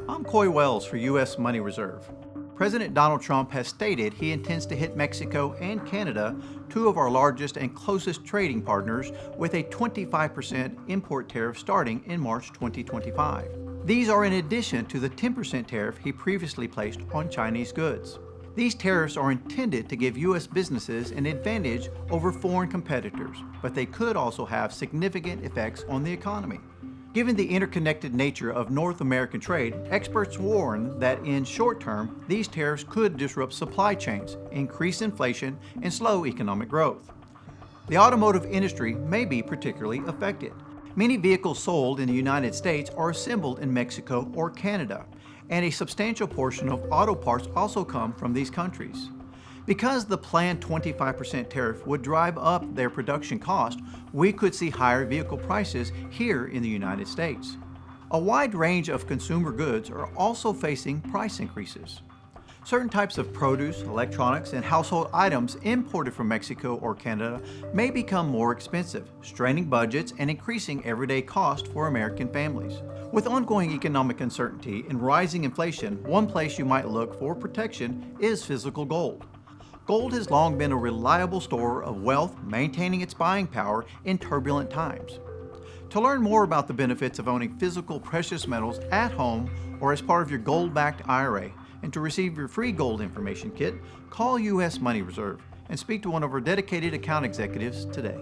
I'm Coy Wells for U.S. Money Reserve. President Donald Trump has stated he intends to hit Mexico and Canada, two of our largest and closest trading partners, with a 25% import tariff starting in March 2025. These are in addition to the 10% tariff he previously placed on Chinese goods. These tariffs are intended to give U.S. businesses an advantage over foreign competitors, but they could also have significant effects on the economy. Given the interconnected nature of North American trade, experts warn that in short term, these tariffs could disrupt supply chains, increase inflation, and slow economic growth. The automotive industry may be particularly affected. Many vehicles sold in the United States are assembled in Mexico or Canada, and a substantial portion of auto parts also come from these countries. Because the planned 25% tariff would drive up their production cost, we could see higher vehicle prices here in the United States. A wide range of consumer goods are also facing price increases. Certain types of produce, electronics, and household items imported from Mexico or Canada may become more expensive, straining budgets and increasing everyday costs for American families. With ongoing economic uncertainty and rising inflation, one place you might look for protection is physical gold. Gold has long been a reliable store of wealth, maintaining its buying power in turbulent times. To learn more about the benefits of owning physical precious metals at home or as part of your gold-backed IRA, and to receive your free gold information kit, call U.S. Money Reserve and speak to one of our dedicated account executives today.